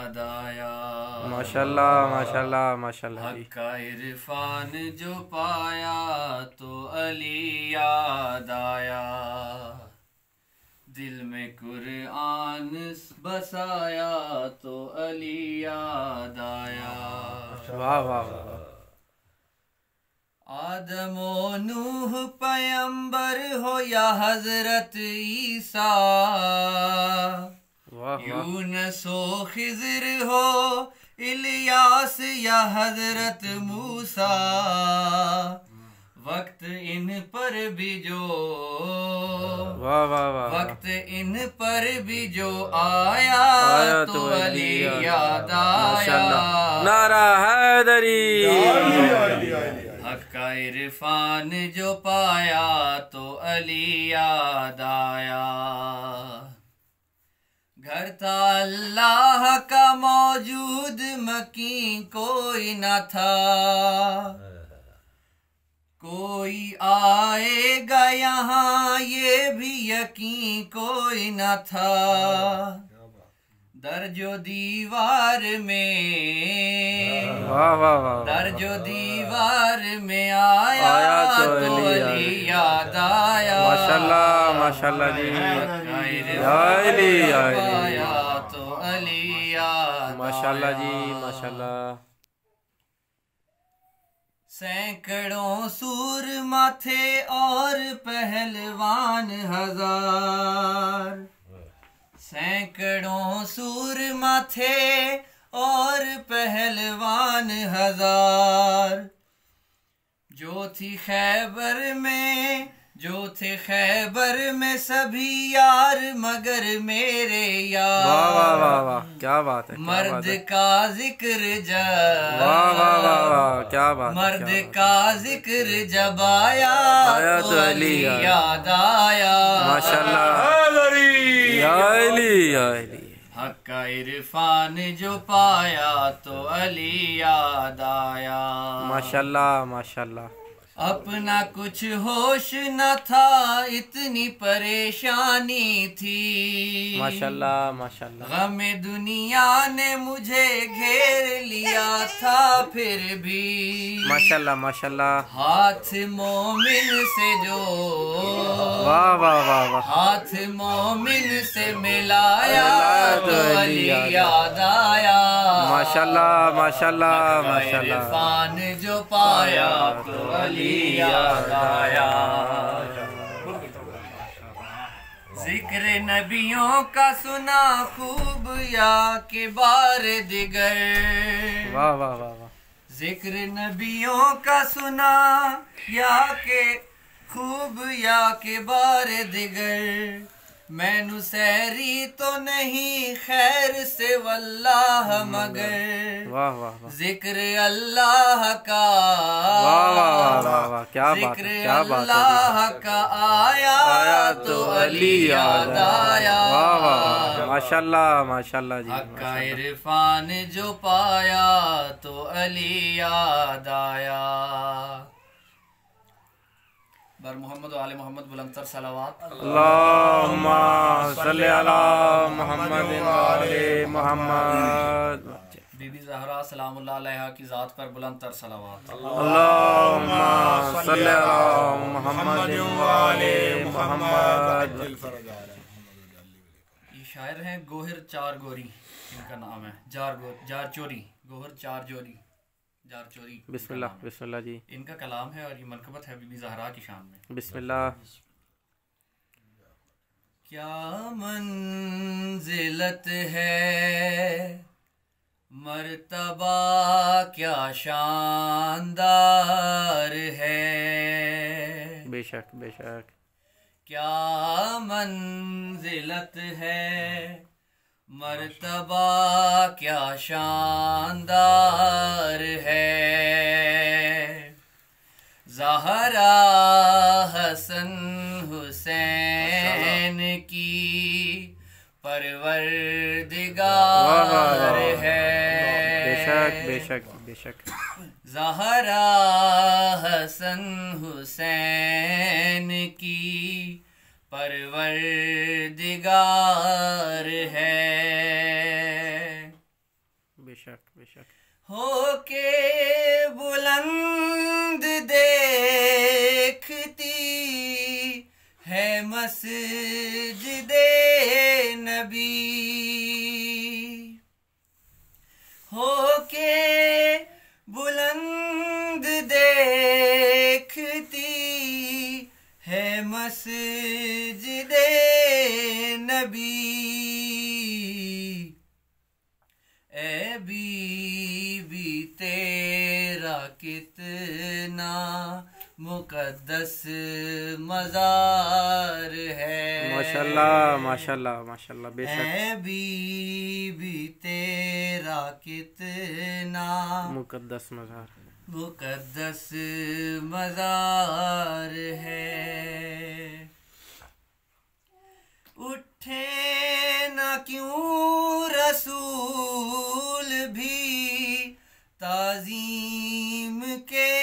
याद आया। माशाल्लाह माशाल्लाह माशाल्लाह जी। हक का इरफान जो पाया तो अली याद आया। दिल में कुरान बसाया तो अली याद आया। वाह वाह वाह। आदम ओ नूह पैगंबर हो या हजरत ईसा, यूनुस हो खिज़र हो इलियास या हजरत मूसा, वक्त इन पर भी जो वाह वाह वाह। वक्त इन पर भी जो आया तो अली याद आया। नारा हैदरी। हक का इरफान जो पाया तो अली याद आया। घर था अल्लाह का मौजूद मकी कोई न था, कोई आएगा यहाँ ये भी यकीन कोई न था। दरजो दीवार में वाह वाह वाह। दरजो दीवार में आया तो अली याद आया। माशाल्लाह माशाल्लाह जी। आया तो अली याद माशाल्लाह जी माशाल्लाह। सैकड़ों सूरमा थे और पहलवान हजार, सैकड़ों सूरमा थे और पहलवान हजार, जो थी खैबर में जो थे खैबर में सभी यार मगर मेरे यार। वाह वाह वाह वाह क्या बात है। मर्द का जिक्र जब वाह वाह वाह वाह क्या बात। मर्द का जिक्र जब आया तो अली याद आया। माशाल्लाह। हक का इरफान जो पाया तो अली याद आया। माशाल्लाह माशाल्लाह। अपना कुछ होश न था इतनी परेशानी थी, माशाल्लाह माशाल्लाह। गमे दुनिया ने मुझे घेर लिया था फिर भी माशाल्लाह माशाल्लाह। हाथ मोमिन से जो वाह वाह वाह वाह। हाथ मोमिन से मिलाया तो अली याद आया। माशाल्लाह माशाल्लाह माशाल्लाह। इरफान जो पाया तो अली याद आया। जिक्र नबियों का सुना खूब या के बार दिगर। वाह वाह वाह वाह। जिक्र नबियों का सुना या के खूब या के बार दिगर। मैनू सैरी तो नहीं खैर से वल्लाह मगर। वाह वाह वाह। जिक्र अल्लाह का वाह वाह वाह वाह क्या बात है क्या बात है। अल्लाह का आया तो अली याद आया। वाह वाह माशाल्लाह माशाल्लाह जी। हक का इरफान जो पाया तो अली याद आया। बर मोहम्मद व आले मोहम्मद बुलंदतर सलावत। अल्लाहुम्मा सल्ली अला मुहम्मद व आले मोहम्मद। बीबी ज़हरा सलामुल्लाह अलैहा की ज़ात पर बुलंदतर सलावत। अल्लाहुम्मा सल्ली अला मुहम्मद व आले मोहम्मद। ये शायर हैं गोहिर चार गोरी, इनका नाम है जार चोरी, गोहिर चार चोरी। बिस्मिल्लाह बिस्मिल्लाह जी। इनका कलाम है और ये मनकबत है बीबी ज़हरा की शान में। बिस्मिल्लाह। क्या मंजिलत है मर्तबा क्या शानदार है। बेशक बेशक। क्या मंजिलत है मर्तबा क्या शानदार है। ज़हरा हसन हुसैन की परवरदिगार है। बेशक बेशक बेशक। ज़हरा हसन हुसैन की परवरदिगार है। बेशक। होके बुलंद देखती है मस्जिदे नबी, होके बुलंद देखती है मस्जिदे नबी। ए बीबी तेरा कितना मुकद्दस मज़ार है। माशाल्लाह माशाल्लाह माशाल्लाह बेशक। ए बीबी तेरा कितना मुकद्दस मज़ार, मुकद्दस मज़ार है। उठे न क्यों रसूल भी ताज़ीम के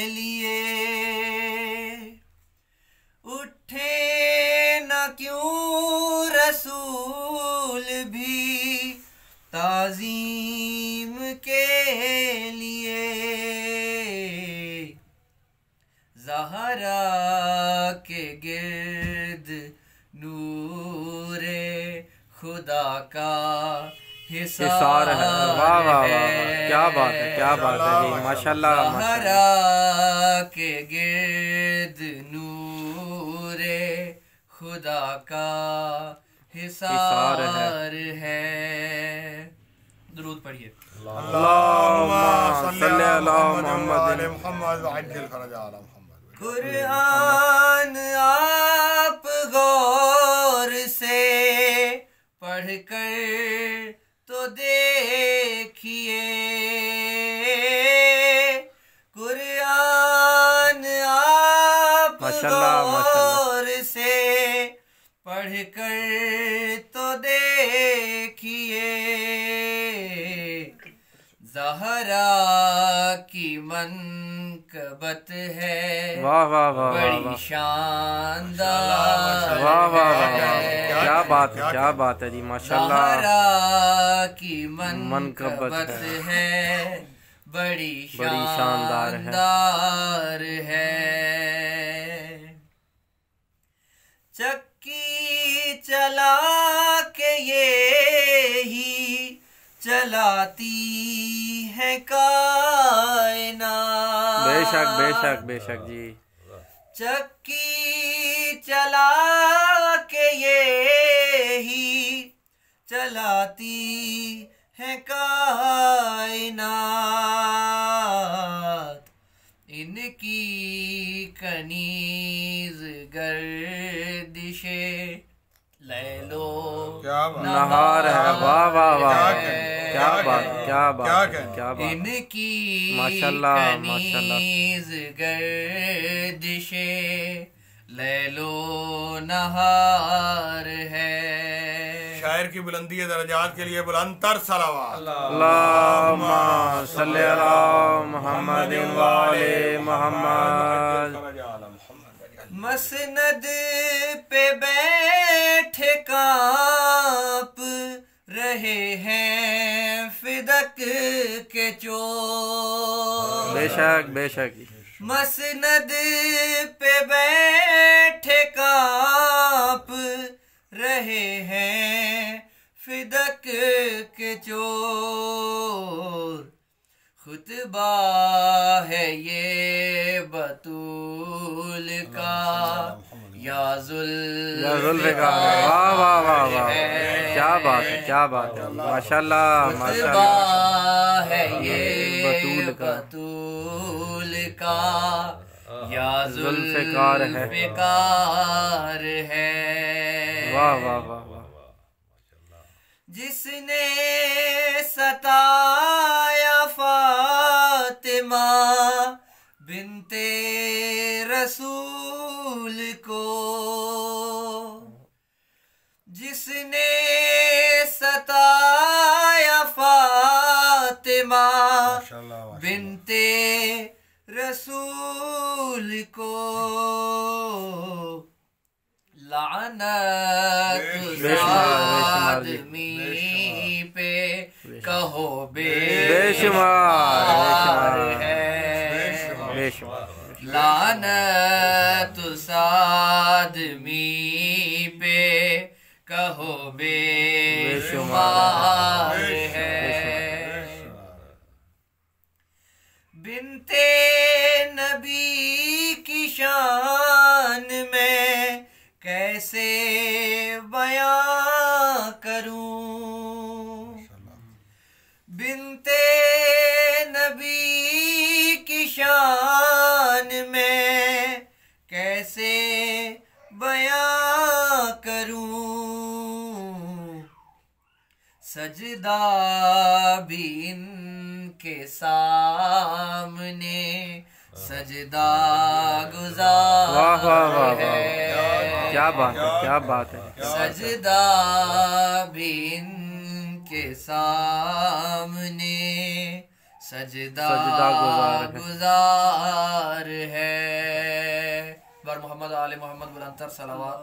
लिए, उठे न क्यों रसूल भी ताज़ीम के लिए। ज़हरा के गिर्द नूरे खुदा का हिसार है। वाह वाह वाह, क्या बात है, क्या बात है जी, माशाल्लाह माशाल्लाह। ज़हरा के गिर्द नूरे खुदा का हिसार है। दुरूद पढ़िए। कुरान आप गौर से पढ़कर तो देखिए, कुरान आप गौर से पढ़कर तो देखिए। ज़हरा की मनकबत है वाह वाह वाह, बड़ी शानदार। वाह वाह वाह, क्या बात है, क्या बात है जी, माशाल्लाह। ज़हरा की मनकबत है बड़ी शानदार है। चक्की चला के ये ही चलाती है कायनात। बेशक बेशक बेशक जी। चक्की चला के ये ही चलाती है कायनात। इनकी कनीज गर्दिशे लैलो नहार है। वाह वाह वाह, क्या बात, क्या बात, क्या बात। इनकी माशाल्लाह कनीज गर्दिशे लैलो नहार है। शायर की बुलंदी दरजात के लिए बुलंदतर सलावत। अल्लाहुम्मा सल्ली अला मुहम्मदिन व आले मुहम्मद। मसनद पे बैठे कांप रहे हैं फिदक के चोर। बेशक बेशक। मसनद पे बैठे कांप रहे हैं फिदक के चोर। खुतबा है ये बतूल का या जुल्फ़िकार। वाह वाह वाह वाह, क्या बात है, क्या बात है, माशाल्लाह माशाल्लाह। है ये बतूल का या जुल्फ़िकार है। वाह वाह वाह वाह। जिसने सताया फातिमा बिन्ते रसूल को, जिसने सताया फातिमा बिन्ते रसूल को, लानत आदमी पे कहो बेशुमार है। बेशुमार लानत उस आदमी पे कहो बेशुमार है। बिनते नबी की शान में कैसे बयां करूं, बिनते नबी की शान में कैसे बयां करूं। सजदा भी इनके सामने सजदा गुजार वाह वाह वाह है। क्या बात है, क्या बात है। सजदा भी इनके सामने सजदा गुजार है। बर मोहम्मद आले मोहम्मद बुलंदतर सलावत।